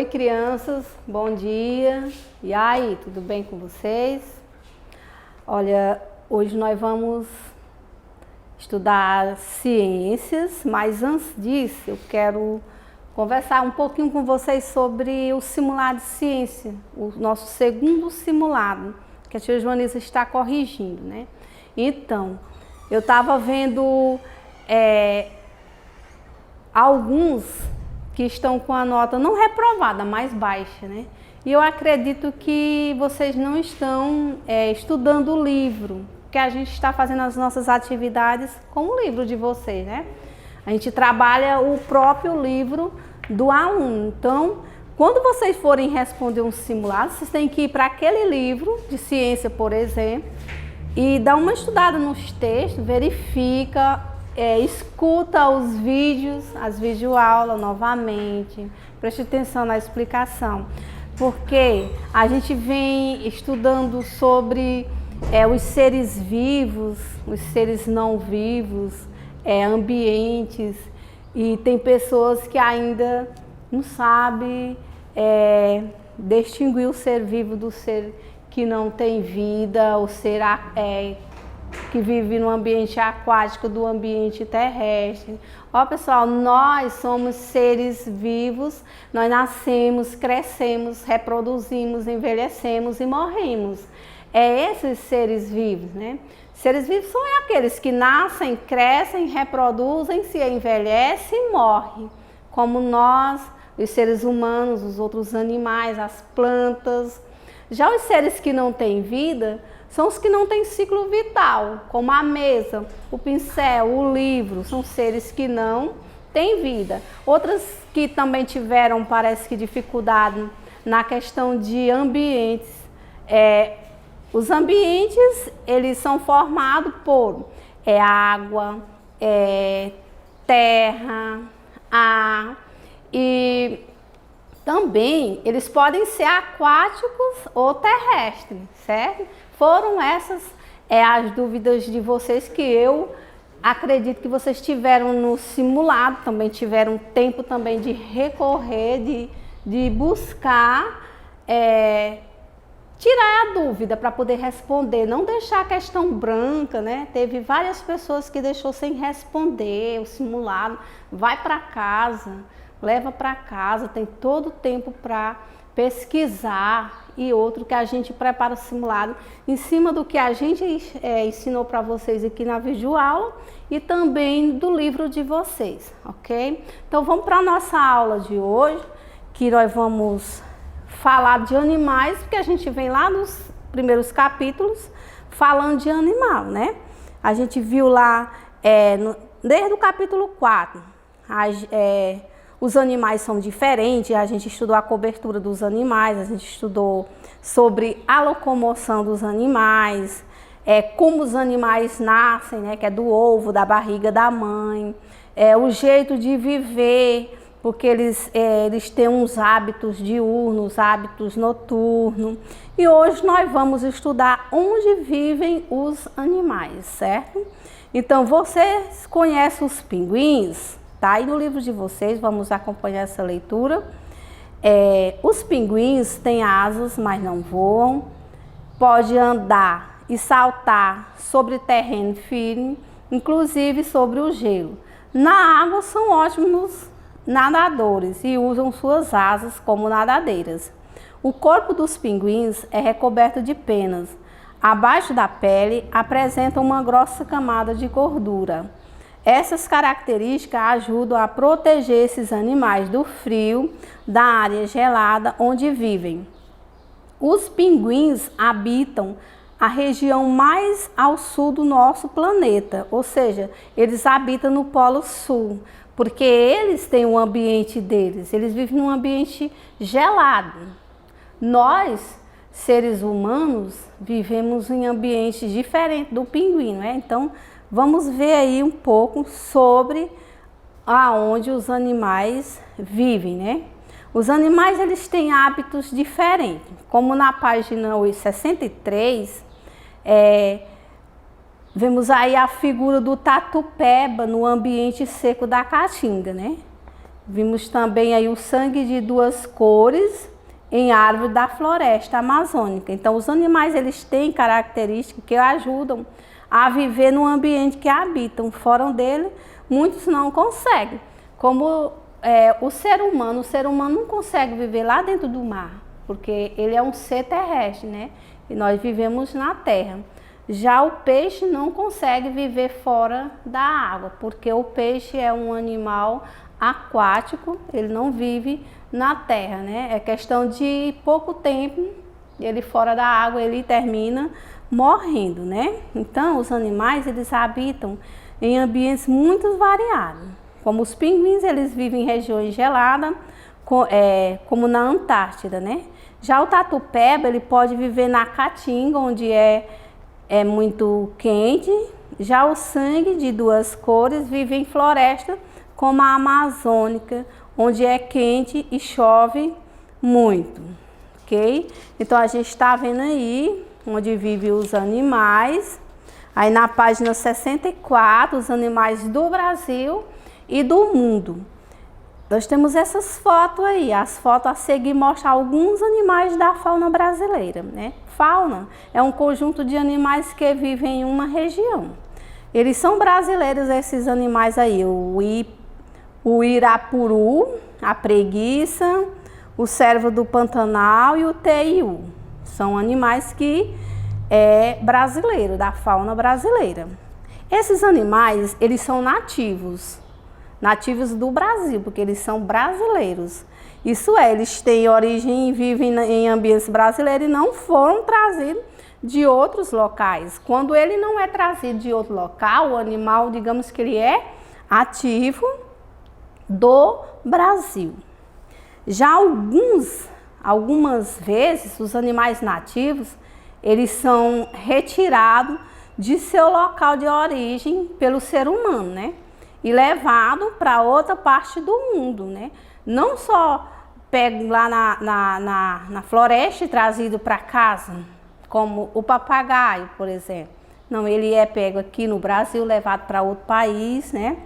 Oi, crianças, bom dia. E aí, tudo bem com vocês? Olha, hoje nós vamos estudar ciências, mas antes disso eu quero conversar um pouquinho com vocês sobre o simulado de ciência, o nosso segundo simulado, que a tia Joanisa está corrigindo, né? Então, eu estava vendo alguns que estão com a nota não reprovada, mais baixa, né? E eu acredito que vocês não estão estudando o livro, que a gente está fazendo as nossas atividades com o livro de vocês, né? A gente trabalha o próprio livro do aluno. Então, quando vocês forem responder um simulado, vocês têm que ir para aquele livro de ciência, por exemplo, e dar uma estudada nos textos, verifica, escuta os vídeos, as videoaulas novamente, preste atenção na explicação, porque a gente vem estudando sobre os seres vivos, os seres não vivos, ambientes, e tem pessoas que ainda não sabem distinguir o ser vivo do ser que não tem vida, o ser que vive no ambiente aquático do ambiente terrestre. Ó, pessoal, nós somos seres vivos, nós nascemos, crescemos, reproduzimos, envelhecemos e morremos. Esses seres vivos, né? Seres vivos são aqueles que nascem, crescem, reproduzem, se envelhecem e morrem, como nós, os seres humanos, os outros animais, as plantas. Já os seres que não têm vida são os que não têm ciclo vital, como a mesa, o pincel, o livro, são seres que não têm vida. Outras que também tiveram, parece que, dificuldade na questão de ambientes. Os ambientes, eles são formados por água, terra, ar, e também eles podem ser aquáticos ou terrestres, certo? Foram essas as dúvidas de vocês que eu acredito que vocês tiveram no simulado, também tiveram tempo também de recorrer, de buscar, tirar a dúvida para poder responder, não deixar a questão branca, né? Teve várias pessoas que deixou sem responder o simulado. Vai para casa, leva para casa, tem todo o tempo para pesquisar, e outro que a gente prepara o simulado em cima do que a gente ensinou para vocês aqui na videoaula e também do livro de vocês, ok? Então vamos para a nossa aula de hoje, que nós vamos falar de animais, porque a gente vem lá nos primeiros capítulos falando de animal, né? A gente viu lá, desde o capítulo 4, os animais são diferentes, a gente estudou a cobertura dos animais, a gente estudou sobre a locomoção dos animais, como os animais nascem, né, que é do ovo, da barriga da mãe, o jeito de viver, porque eles têm uns hábitos diurnos, hábitos noturnos. E hoje nós vamos estudar onde vivem os animais, certo? Então, vocês conhecem os pinguins? Tá aí no livro de vocês, vamos acompanhar essa leitura. Os pinguins têm asas, mas não voam. Pode andar e saltar sobre terreno firme, inclusive sobre o gelo. Na água são ótimos nadadores e usam suas asas como nadadeiras. O corpo dos pinguins é recoberto de penas. Abaixo da pele apresenta uma grossa camada de gordura. Essas características ajudam a proteger esses animais do frio da área gelada onde vivem. Os pinguins habitam a região mais ao sul do nosso planeta, ou seja, eles habitam no Polo Sul, porque eles têm um ambiente deles, eles vivem num ambiente gelado. Nós, seres humanos, vivemos em ambientes diferentes do pinguim, né? Então, vamos ver aí um pouco sobre aonde os animais vivem, né? Os animais, eles têm hábitos diferentes, como na página 63, vemos aí a figura do tatu-peba no ambiente seco da caatinga, né? Vimos também aí o sangue de duas cores em árvore da floresta amazônica. Então, os animais, eles têm características que ajudam a viver no ambiente que habitam. Fora dele, muitos não conseguem. Como o ser humano não consegue viver lá dentro do mar, porque ele é um ser terrestre, né? E nós vivemos na terra. Já o peixe não consegue viver fora da água, porque o peixe é um animal aquático, ele não vive na terra, né? É questão de pouco tempo, ele fora da água, ele termina morrendo, né? Então, os animais, eles habitam em ambientes muito variados. Como os pinguins, eles vivem em regiões geladas, como na Antártida, né? Já o tatu-peba, ele pode viver na caatinga, onde é muito quente. Já o sangue de duas cores vive em floresta, como a amazônica, onde é quente e chove muito, ok? Então, a gente está vendo aí onde vivem os animais. Aí na página 64, os animais do Brasil e do mundo. Nós temos essas fotos aí. As fotos a seguir mostram alguns animais da fauna brasileira, né? Fauna é um conjunto de animais que vivem em uma região. Eles são brasileiros, esses animais aí. O irapuru, a preguiça, o cervo do Pantanal e o teiu. São animais que brasileiro, da fauna brasileira. Esses animais, eles são nativos do Brasil, porque eles são brasileiros. Isso eles têm origem e vivem em ambientes brasileiros e não foram trazidos de outros locais. Quando ele não é trazido de outro local, o animal, digamos que ele é ativo do Brasil. Já algumas vezes, os animais nativos, eles são retirados de seu local de origem pelo ser humano, né? E levado para outra parte do mundo, né? Não só pego lá na floresta e trazido para casa, como o papagaio, por exemplo. Não, ele é pego aqui no Brasil, levado para outro país, né?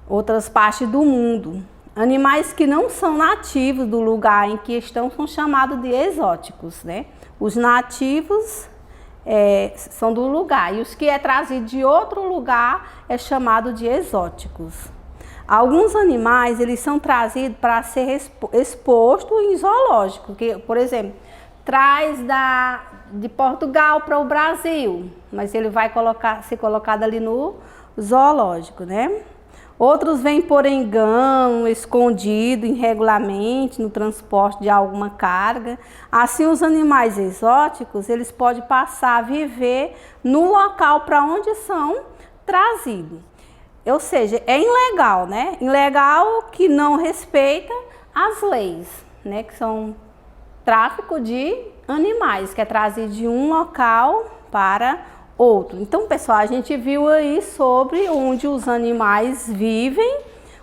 Outras partes do mundo. Animais que não são nativos do lugar em que estão são chamados de exóticos, né? Os nativos são do lugar e os que é trazido de outro lugar é chamado de exóticos. Alguns animais, eles são trazidos para ser exposto em zoológico, que, por exemplo, traz de Portugal para o Brasil, mas ele vai ser colocado ali no zoológico, né? Outros vêm por engano, escondido irregularmente no transporte de alguma carga. Assim, os animais exóticos, eles podem passar a viver no local para onde são trazidos. Ou seja, é ilegal, né? Ilegal que não respeita as leis, né? Que são tráfico de animais, que é trazido de um local para outro. Então, pessoal, a gente viu aí sobre onde os animais vivem,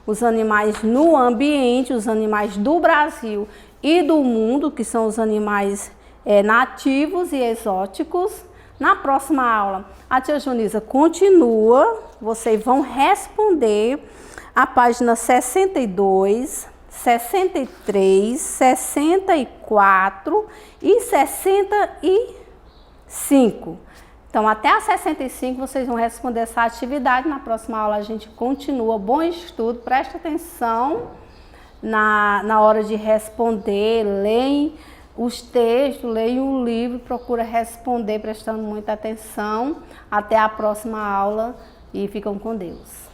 os animais no ambiente, os animais do Brasil e do mundo, que são os animais nativos e exóticos. Na próxima aula, a tia Junisa continua, vocês vão responder a página 62, 63, 64 e 65. Então, até a 65 vocês vão responder essa atividade. Na próxima aula a gente continua. Bom estudo, presta atenção na hora de responder, leem os textos, leiam o livro, procura responder prestando muita atenção. Até a próxima aula e ficam com Deus.